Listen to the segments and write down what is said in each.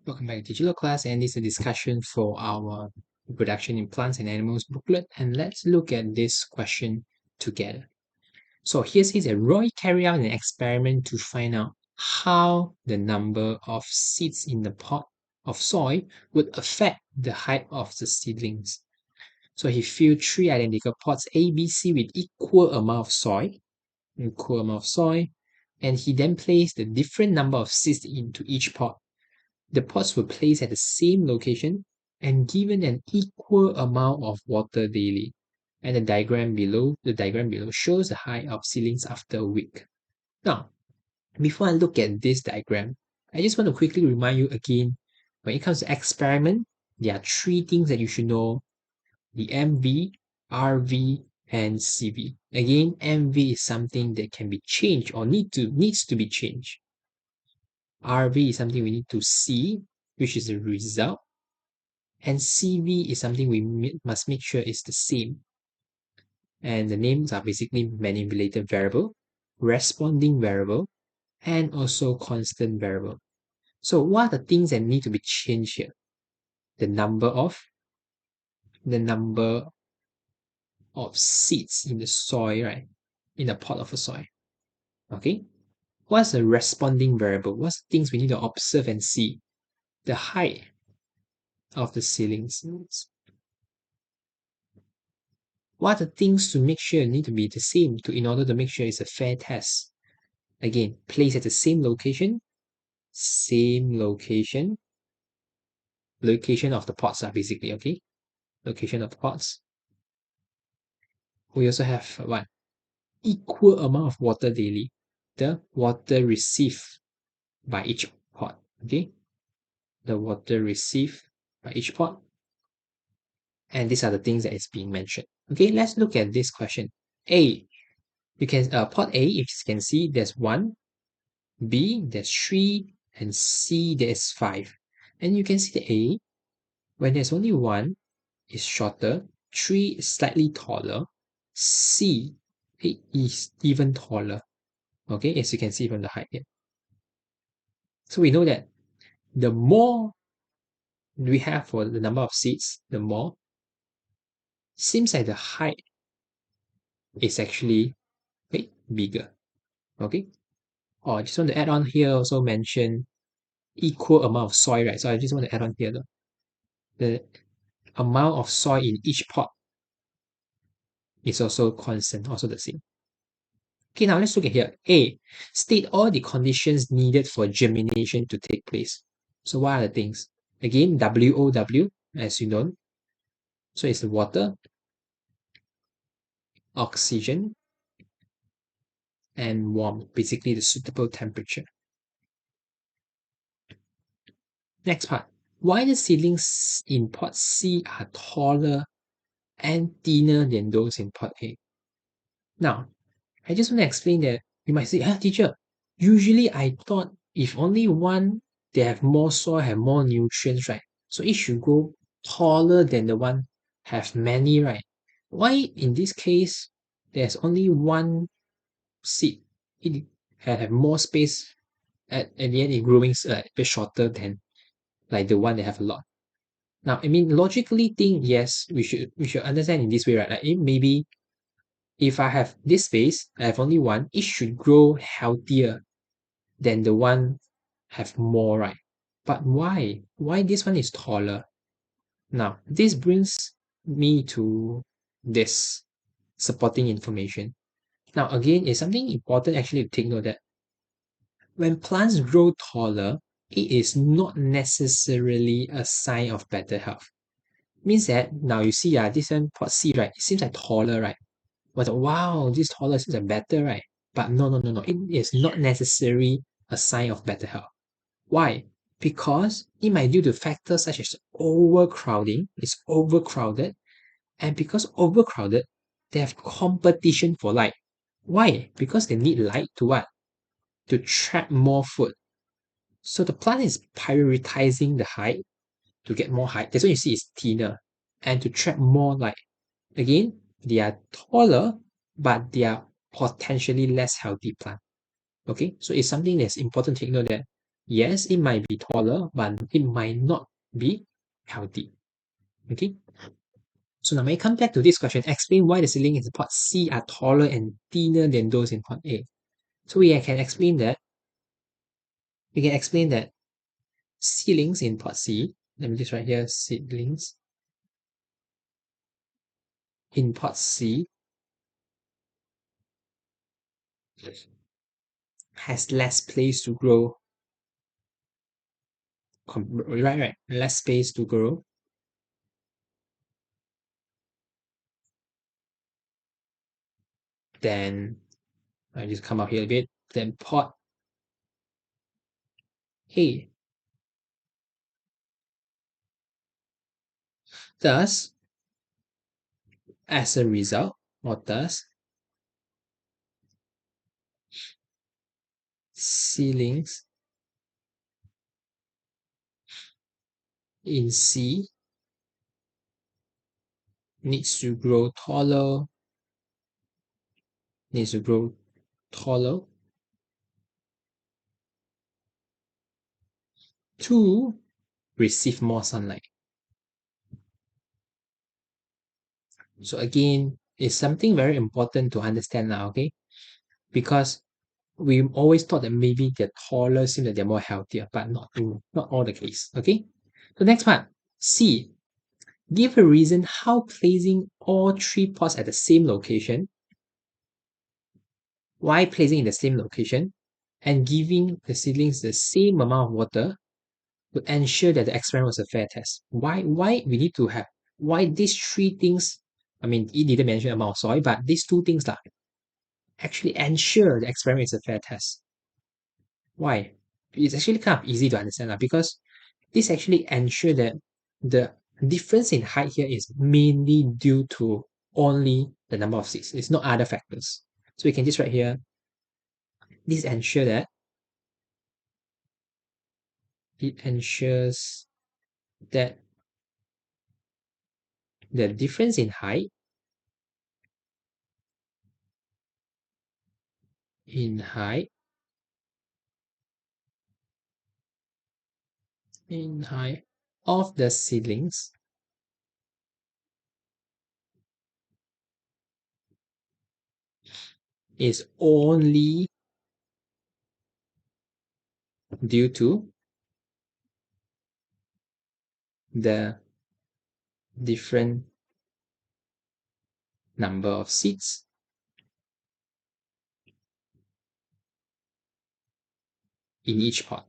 Welcome back to digital class, and this is a discussion for our reproduction in plants and animals booklet. And let's look at this question together. So here says that Roy carried out an experiment to find out how the number of seeds in the pot of soil would affect the height of the seedlings. So he filled 3 identical pots A, B, C with equal amount of soil, and he then placed the different number of seeds into each pot. The pots were placed at the same location and given an equal amount of water daily. And the diagram below shows the height of seedlings after a week. Now, before I look at this diagram, I just want to quickly remind you again, when it comes to experiment, there are 3 things that you should know: the MV, RV, and CV. Again, MV is something that can be changed or needs to be changed. RV is something we need to see, which is the result. And CV is something we must make sure is the same. And the names are basically manipulated variable, responding variable, and also constant variable. So what are the things that need to be changed here? The number of seeds in the soil, right? In the pot of a soil. Okay? What's the responding variable? What's the things we need to observe and see? The height of the seedlings. What are the things to make sure need to be the same in order to make sure it's a fair test? Again, place at the same location of the pots are basically, okay? Location of the pots. We also have what? Equal amount of water daily. The water received by each pot, okay? The water received by each pot. And these are the things that is being mentioned. Okay, let's look at this question. A, you can pot A, if you can see, there's 1, B, there's 3, and C, there's 5. And you can see the A, when there's only 1, is shorter, 3 is slightly taller, C is even taller. Okay, as you can see from the height here. So we know that the more we have for the number of seeds, the more seems like the height is actually bigger. Okay. I just want to add on here, also mention equal amount of soil, right? So I just want to add on here the amount of soil in each pot is also constant, also the same. Okay, now let's look at here. A, state all the conditions needed for germination to take place. So what are the things? Again, WOW, as you know. So it's the water, oxygen, and warmth, basically the suitable temperature. Next part. Why the seedlings in pot C are taller and thinner than those in pot A? Now, I just want to explain that you might say, teacher, usually I thought if only one, they have more soil, have more nutrients, right? So it should grow taller than the one have many, right? Why in this case, there's only one seed, it have more space at the end, it growing a bit shorter than like the one that have a lot. Now, I mean, logically think, yes, we should understand in this way, right? Like maybe if I have this space, I have only one, it should grow healthier than the one have more, right? But why? Why this one is taller? Now, this brings me to this supporting information. Now, again, it's something important actually to take note that when plants grow taller, it is not necessarily a sign of better health. Means that now you see, this one pot C, right? It seems like taller, right? But wow, this taller seems like better, right? But no. It is not necessarily a sign of better health. Why? Because it might due to factors such as overcrowding, it's overcrowded, and because overcrowded, they have competition for light. Why? Because they need light to what? To trap more food. So the plant is prioritizing the height to get more height. That's why you see it's thinner and to trap more light. Again, they are taller, but they are potentially less healthy plant. Okay, so it's something that's important to take note that Yes, it might be taller, but it might not be healthy. Okay. So now when we come back to this question, explain why the ceilings in pot C are taller and thinner than those in pot A. So we can explain that ceilings in pot C, let me just write here, seedlings in pot C has less place to grow. Right, less space to grow than, I just come up here a bit, than pot A. Thus, as a result, or thus, ceilings in C needs to grow taller, needs to grow taller to receive more sunlight. So again, it's something very important to understand now, okay? Because we always thought that maybe they're taller, seem that they're more healthier, but not all the case. Okay. So next part, C. Give a reason how placing all three pots at the same location, why placing in the same location, and giving the seedlings the same amount of water would ensure that the experiment was a fair test. Why we need to have, why these three things, I mean, it didn't mention amount of soil, but these two things actually ensure the experiment is a fair test. Why? It's actually kind of easy to understand because this actually ensure that the difference in height here is mainly due to only the number of seeds. It's not other factors. So we can just write here, this ensure that it ensures that the difference in height in height of the seedlings is only due to the different number of seeds in each pot.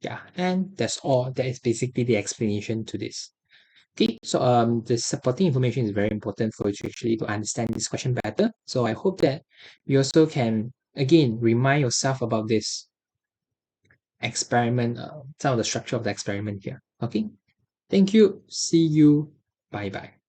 Yeah, and that's all. That is basically the explanation to this. Okay, so the supporting information is very important for you to actually to understand this question better. So I hope that you also can again remind yourself about this experiment, some of the structure of the experiment here. Okay, thank you. See you. Bye bye.